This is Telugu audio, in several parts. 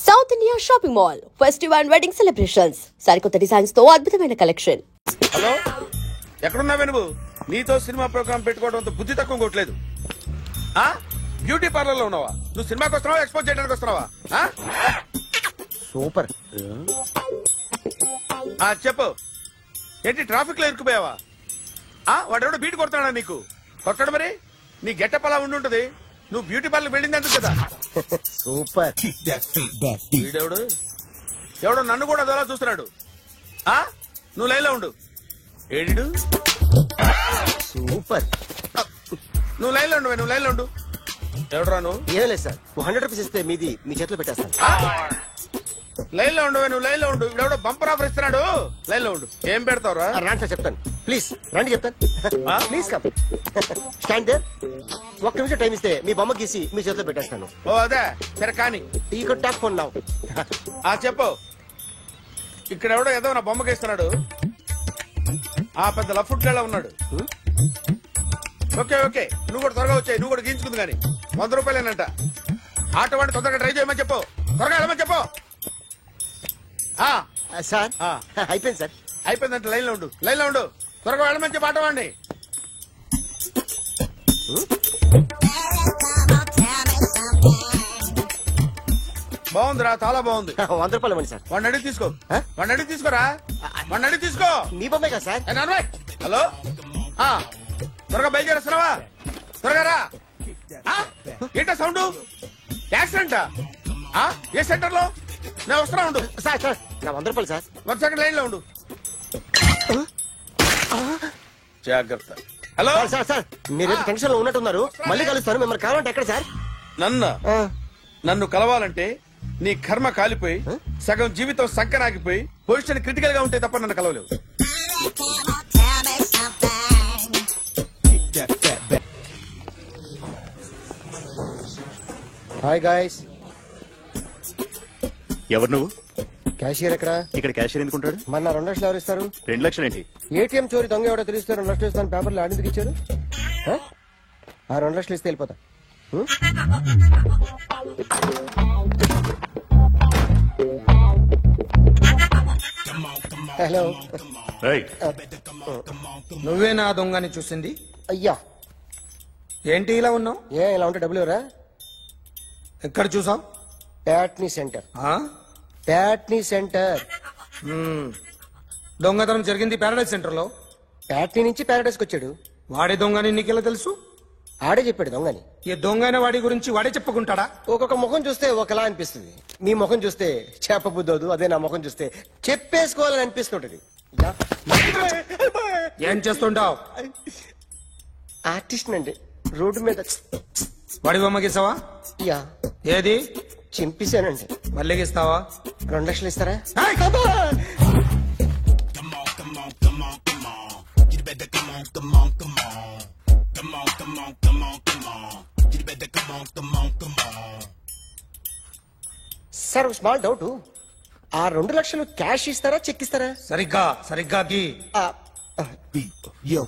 South India shopping mall festival and wedding celebrations సరికొత్త డిజైన్స్ తో అద్భుతమైన కలెక్షన్. హలో, ఎక్కడున్నావే నువ్వు? నీతో సినిమా ప్రోగ్రామ్ పెట్టుకోవడంతో బుద్ధి తక్కువ కొట్టలేదు. బ్యూటీ పార్లర్ లో ఉన్నావా? నువ్వు సినిమాకి వస్తున్నావా, ఎక్స్పోజ్ చేయడానికి వస్తున్నావా? సూపర్. చెప్పు, ఏంటి ట్రాఫిక్ లో ఇరుక్కుపోయావా? వాడెవడో బీట్ కొడతాడా నీకు? కొట్టాడు మరి. నీ గెట్టప్ అలా ఉండుంటది. నువ్వు బ్యూటీ పార్లర్ వెళ్ళింది ఎందుకు కదా? సూపర్. వీడెవడు? ఎవడో నన్ను కూడా అదోలా చూస్తున్నాడు. నువ్వు లైన్లో ఉండు. ఏడు సూపర్. నువ్వు లైన్లో ఉండు, నువ్వు లైన్లో ఉండు. ఎవడరా నువ్వు? ఏం లేదు సార్, 100 రూపీస్ ఇస్తే మీది మీ చేతిలో పెట్టేస్తాను. లైన్లో ఉండు, నువ్వు లైన్లో ఉండు. ఎవడో బంపర్ ఆఫర్ ఇస్తున్నాడు. లైన్లో ఉండు. ఏం పెడతావురా? రాండి సార్, చెప్తాను. ప్లీజ్ రండి, చెప్తాను. Please come. Stand there. ఒక్క నిమిషం టైం ఇస్తే మీ బొమ్మ గీసి మీ చేతిలో పెట్టేస్తాను. ఓ అదే సరే, కానీ ఈ కుడ్ టాక్ ఫోన్ నౌ. చెప్పు. ఇక్కడ ఎవడో ఏదో నా బొమ్మకి ఇస్తున్నాడు. పెద్ద లఫుట్ గేళ ఉన్నాడు. ఓకే ఓకే, నువ్వు కూడా త్వరగా వచ్చాయి. నువ్వు కూడా గీంచుకుంది కానీ 100 రూపాయలేనంట. ఆటో వాడిని తొందరగా ట్రై చేయమని చెప్పు. త్వరగా వెళ్ళమని చెప్పు. సార్ అయిపోయింది సార్. అయిపోయిందంటే లైన్ లో ఉండు, లైన్ లో ఉండు. త్వరగా వెళ్ళమని చెప్పు ఆటో వాడిని. బాగుందిరా, చాలా బాగుంది. 100 రూపాయలు ఇవ్వండి సార్. వాడిని అడిగి తీసుకో. వాడిని అడిగి తీసుకోరా. వాడిని అడిగి తీసుకో. మీ బొమ్మే కదా సార్. హలో, త్వరగా బయలుదేరేస్తున్నావా? త్వరగా రా. ఏంటా సౌండ్? యాక్సిడెంటా? ఏ సెంటర్ లో? నేను వస్తున్నా ఉండు. సార్ సార్, నా 100 రూపాయలు సార్. 1 సెకండ్ లైన్ లో ఉండు. జాగ్రత్త. హలో సార్ సార్, మీరు టెన్షన్ లో ఉన్నట్టున్నారు. మళ్ళీ కలుస్తాను. మిమ్మల్ని కావాలంటే ఎక్కడ సార్? నన్ను కలవాలంటే నీ కర్మ కాలిపోయి సగం జీవితం సంకరాగిపోయి పొజిషన్ క్రిటికల్ గా ఉంటే తప్ప నన్ను కలవలేవు. Hi guys. ఎవరు నువ్వు? క్యాషియర్ ఎక్కడ? ఇక్కడ క్యాషియర్ ఎందుకుంటాడు? మన 2 లక్షలు ఎవరు ఇస్తారు? 2 లక్షలు ఏంటి? ఏటీఎం చోరీ దొంగ ఎవడో తెలిస్తే 2 లక్షలు ఇస్తాను పేపర్లో ఆడిందుకు ఇచ్చారు. 2 లక్షలు ఇస్తే వెళ్ళిపోతా. హలో. నువ్వే నా దొంగని చూసింది? అయ్యా, ఏంటి ఇలా ఉన్నావు? ఇలా ఉంటే డబ్బులు ఎవరా? ఎక్కడ చూసావు? ప్యాట్నీ సెంటర్. దొంగతనం జరిగింది ప్యారడైజ్ సెంటర్ లో. ప్యాట్నీ నుంచి ప్యారడైజ్కి వచ్చాడు. వాడే దొంగని నీకెలా తెలుసు? ఆడే చెప్పాడు దొంగని. ఈ దొంగైన వాడి గురించి వాడే చెప్పుకుంటాడా? ఒక్కొక్క ముఖం చూస్తే ఒకలా అనిపిస్తుంది. మీ ముఖం చూస్తే చెప్పబుద్దోదు. అదే నా ముఖం చూస్తే చెప్పేసుకోవాలని అనిపిస్తుంటది. ఏం చేస్తుంటావు? ఆర్టిస్ట్ అండి. రోడ్డు మీద వాడి బొమ్మ గీసావా? యా. ఏది? చింపేశానండి. మళ్ళీ గీస్తావా? 2 లక్షలు ఇస్తారా? Sir, small doubt. 2 లక్షలు క్యాష్ ఇస్తారా, చెక్ ఇస్తారా? సరిగ్గా గీ. Yo,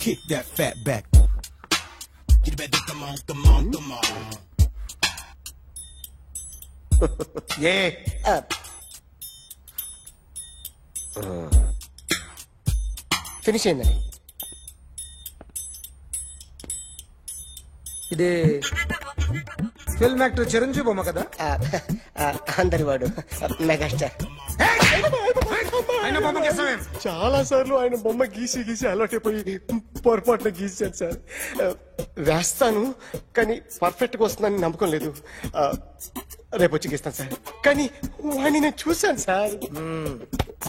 kick that fat back. You better come on. A finish అయిందండి. ఇది ఫిల్మ్ యాక్టర్ చిరంజీవి బొమ్మ కదా? అందరి వాడు మెగాస్టార్. ఆయన బొమ్మ గీసావేం? చాలా సార్లు ఆయన బొమ్మ గీసి అలవాటైపోయి పొరపాటున గీసాను సార్. వేస్తాను కానీ పర్ఫెక్ట్ గా వస్తుందని నమ్మకం లేదు. రేపు వచ్చి గీస్తాను సార్. కానీ వాడిని నేను చూశాను సార్.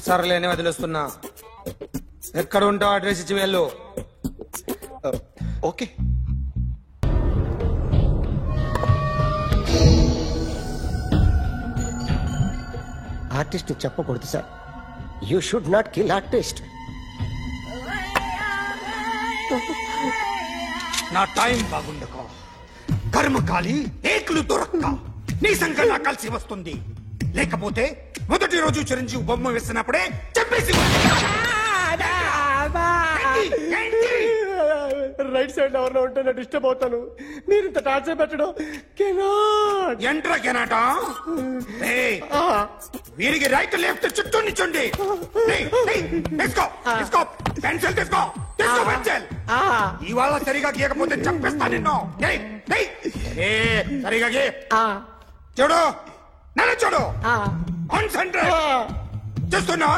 సర్లేని వదిలేస్తున్నా. ఎక్కడ ఉంటావు అడ్రస్ ఇచ్చి వెళ్ళు. ఓకే. ఆర్టిస్ట్ చెప్పకూడదు sir. You should not kill artist. నా టైం బాగుండక కర్మకాలి ఏకులు దొరక్క నీ సంఘటన కలిసి వస్తుంది. లేకపోతే మొదటి రోజు చిరంజీవి బొమ్మ వేసినప్పుడే చెప్పేసి రైట్ సైడ్ ఎవరిలో ఉంటే నేను డిస్టర్బ్ అవుతాను. మీరు ఇంత టార్చర్ పెట్టడం ఎంట్రా కెనాటా. వీరికి రైట్ లెఫ్ట్ చుట్టూ నిచ్చండి. తీసుకో పెన్సిల్ తీసుకో పెన్సిల్. ఇవాళ సరిగా గీయకపోతే చంపేస్తా నిన్ను. సరిగా గీ. చూడు నన్ను చూడు. కాన్సంట్రేట్. చూస్తున్నా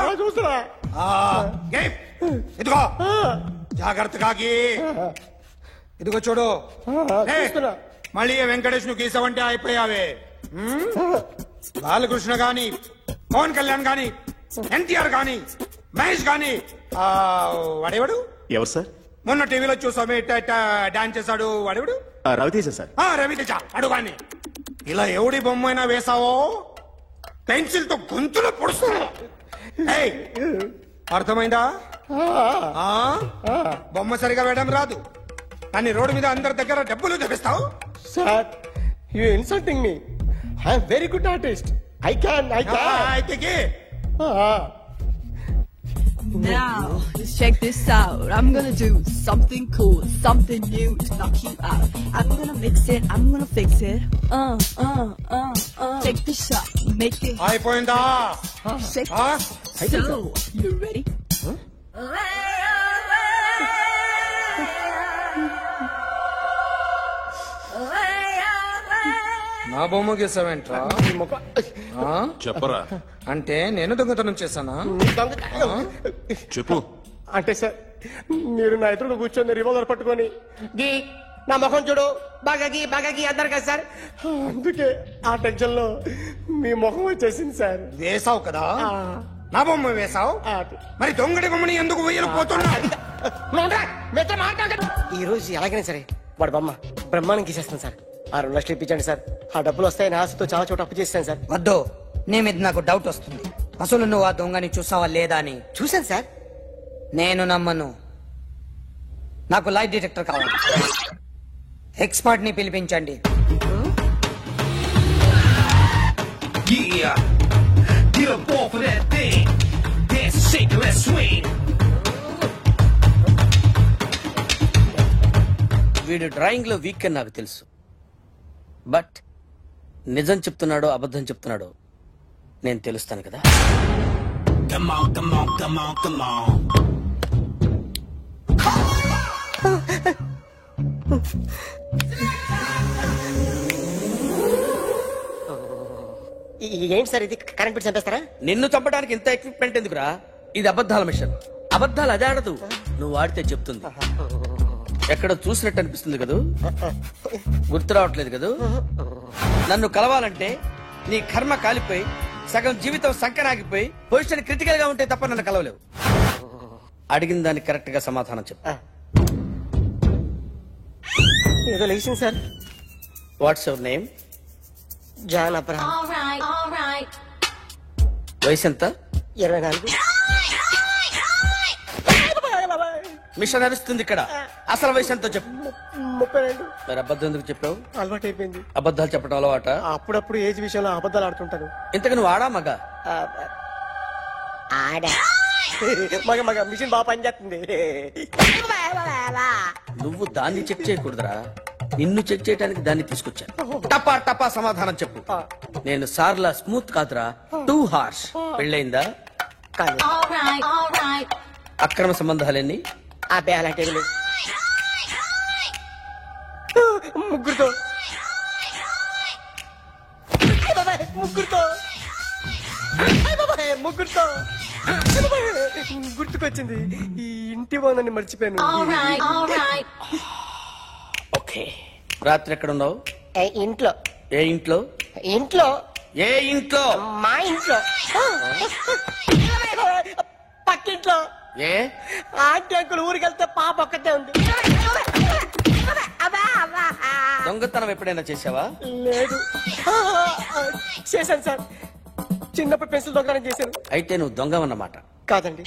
ఇదిగో జాగ్రత్తగా గీ. ఇదిగో చూడు. మళ్ళీ వెంకటేష్ ను గీసావంటే అయిపోయావే. బాలకృష్ణ గాని, పవన్ కళ్యాణ్ గాని, ఎన్టీఆర్ గాని, మహేష్ గాని, వాడేవాడు ఎవరు సార్? మొన్న టీవీలో చూసామే డాన్స్ చేశాడు వాడేవాడు? రవితేజ సార్. రవితేజ అడుగాని. ఇలా ఎవడి బొమ్మైనా వేసావో పెన్సిల్ తో గొంతులో పొడుస్తున్నా. అర్థమైందా? బొమ్మ సరిగా వేయడం రాదు కానీ రోడ్డు మీద అందరి దగ్గర డబ్బులు తెప్పిస్తావు. Sir you insulting me. I'm very good artist. I can అయితే Now, let's check this out. I'm gonna do something cool, something new to knock you out. I'm gonna mix it, I'm gonna fix it. Take the shot, make it. అయిపోయిందా? Shake it. So, you ready? నా బొమ్మ గీసావేంట్రా? చెప్పరా. అంటే నేను దొంగతనం చేశానా? చెప్పు. అంటే సార్ మీరు నా ఎదురు కూర్చొని రివాల్వర్ పట్టుకొని గీ నా ముఖం చూడు బాగా గీ అన్నారు కదా సార్. అందుకే ఆ టెన్షన్ లో మీ ముఖం వచ్చేసింది సార్. వేసావు కదా, నా బొమ్మ వేసావు. మరి దొంగడి బొమ్మని ఎందుకు వేయలేకపోతున్నా? ఈ రోజు ఎలాగైనా సరే వాడు బొమ్మ బ్రహ్మాండం గీసేస్తాను సార్. 6 లక్షలు ఇప్పించండి సార్. ఆ డబ్బులు వస్తాయని ఆశతో చాలా చోట అప్పు చేస్తాను సార్. వద్దు, నీ మీద నాకు డౌట్ వస్తుంది. అసలు నువ్వు ఆ దొంగని చూసావా లేదా అని. చూశాను సార్. నేను నమ్మను. నాకు లైట్ డిటెక్టర్ కావాలి. ఎక్స్పర్ట్ ని పిలిపించండి. వీడు డ్రాయింగ్ లో వీక్ అని నాకు తెలుసు. బట్ నిజం చెప్తున్నాడో అబద్ధం చెప్తున్నాడో నేను తెలుస్తాను కదా. Come on, come on, come on, come on. ఏంటి సార్ ఇది? కరెంట్ బిల్ చంపేస్తారా? నిన్ను చంపడానికి ఇంత ఎక్విప్మెంట్ ఎందుకురా? ఇది అబద్ధాల మిషన్. అబద్ధాలు అదే ఆడదు, నువ్వు ఆడితే చెప్తుంది. ఎక్కడ చూసినట్టు అనిపిస్తుంది కదూ, గుర్తు రావట్లేదు కదూ. నన్ను కలవాలంటే నీ కర్మ కాలిపోయి సగం జీవితం సంకరాగిపోయి పొజిషన్ క్రిటికల్ గా ఉంటే తప్ప నన్ను కలవలేవు. అడిగిన దానికి కరెక్ట్ గా సమాధానం చెప్పు. ఏదో లేచింది sir. What's your name? John Abraham. వయసు ఎంత? 24. మిషన్ నడుస్తుంది ఇక్కడ. అసలు వయసు ఎంతో చెప్పు. 32. మరి అబద్ధం ఎందుకు చెప్పావు? అలవాటు అయిపోయింది. అబద్ధాలు చెప్పడం అలవాట? అప్పుడప్పుడు ఏజ్ విషయంలో అబద్ధాలు ఆడుతుంటాను. ఇంతకు నువ్వు ఆడా మగ? ఆడా. మగ మిషన్ బాగా పనిచేస్తుంది. నువ్వు దాన్ని చెక్ చేయకూడదురా, నిన్ను చెక్ చేయడానికి దాన్ని తీసుకొచ్చాను. టపా టపా సమాధానం చెప్పు. నేను సార్లా స్మూత్ కాదురా, టూ హార్ష్. పెళ్ళయిందా? అక్రమ సంబంధాలన్నీ? అబ్బే అలాంటి ముగ్గురుతో గుర్తుకొచ్చింది. ఈ ఇంటి బాగుందని మర్చిపోయాను. ఓకే. రాత్రి ఎక్కడ ఉన్నావు? ఇంట్లో. ఏ ఇంట్లో? ఇంట్లో. ఏ ఇంట్లో? మా ఇంట్లో. పక్కింట్లో. ఏ ఆంటీ అంకుల్ ఊరికి వెళ్తే పాప ఒక్కతే ఉంది. దొంగతనం ఎప్పుడైనా చేసావా? లేదు. చేశాను సార్. చిన్నప్పుడు పెన్సిల్ దొంగతనం చేశాను. అయితే నువ్వు దొంగవన్నమాట. కాదండి,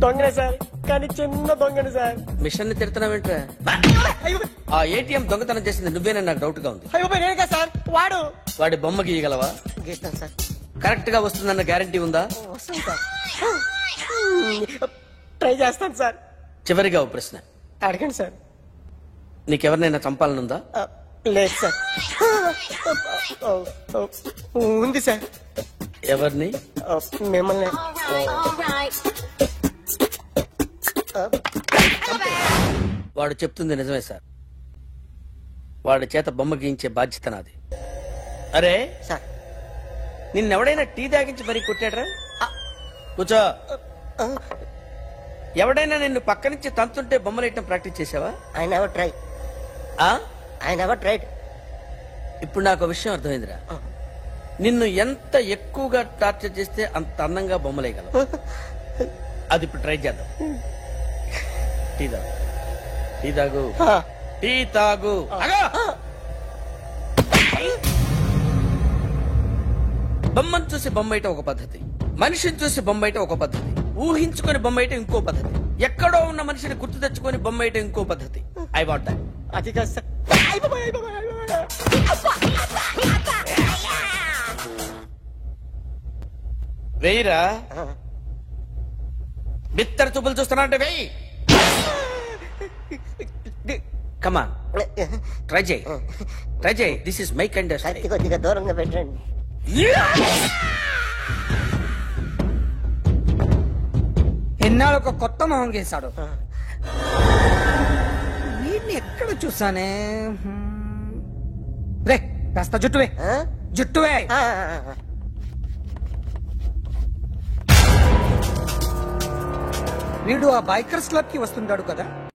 దొంగనే సార్, కానీ చిన్న దొంగని సార్. మిషన్ ని తిడుతున్నావేంట్రా? ఆ ఏటీఎం దొంగతనం చేసింది నువ్వేనని నాకు డౌట్ గా ఉంది. నేనే కదా సార్. వాడి బొమ్మ గీయగలవా? గీస్తాను సార్. కరెక్ట్ గా వస్తుందన్న గ్యారంటీ ఉందా? వస్తాను సార్. ట్రై చేస్తాను సార్. చివరిగా ఓ ప్రశ్న అడగండి సార్. నీకెవరినైనా చంపాలనుందా? లేదు సార్. ఉంది సార్. ఎవరిని? మిమ్మల్ని. వాడు చెప్తుంది నిజమే సార్. వాడి చేత బొమ్మ గీయించే బాధ్యత నాది. అరే సార్ నిన్నెవడైనా టీ తాగించి మరీ కొట్టాడ్రా? కూర్చో. ఎవడైనా నిన్ను పక్క నుంచి తంతుంటే బొమ్మలేయటం ప్రాక్టీస్ చేసావా? I never try. I never tried. ఇప్పుడు నాకు విషయం అర్థమైందిరా. నిన్ను ఎంత ఎక్కువగా టార్చర్ చేస్తే అంత అందంగా బొమ్మలేయగలవు. అది ఇప్పుడు ట్రై చేద్దాం. టీ తాగు. టీ తాగు. టీ తాగు. బొమ్మను చూసి బొమ్మయటం ఒక పద్ధతి, మనిషిని చూసి బొమ్మయటం ఒక పద్ధతి, ఊహించుకొని బొమ్మయటం ఇంకో పద్ధతి, ఎక్కడో ఉన్న మనిషిని గుర్తు తెచ్చుకొని బొమ్మయటం ఇంకో పద్ధతి. I want that. అది కాదు సార్. వెయ్యిరా. బిత్తర చూపులు చూస్తున్నా అంటే వెయ్యి. కమాన్ ట్రై చేయి. ట్రై చేయి. This is my kind of style. కొద్దిగా దూరంగా పెట్టండి. ఎన్నాళ్ళు ఒక కొత్త మొహం గీశాడు. వీడిని ఎక్కడ చూసానే? రే కాస్త జుట్టువే. జుట్టువే. వీడు ఆ బైకర్స్ క్లబ్ కి వస్తుంటాడు కదా.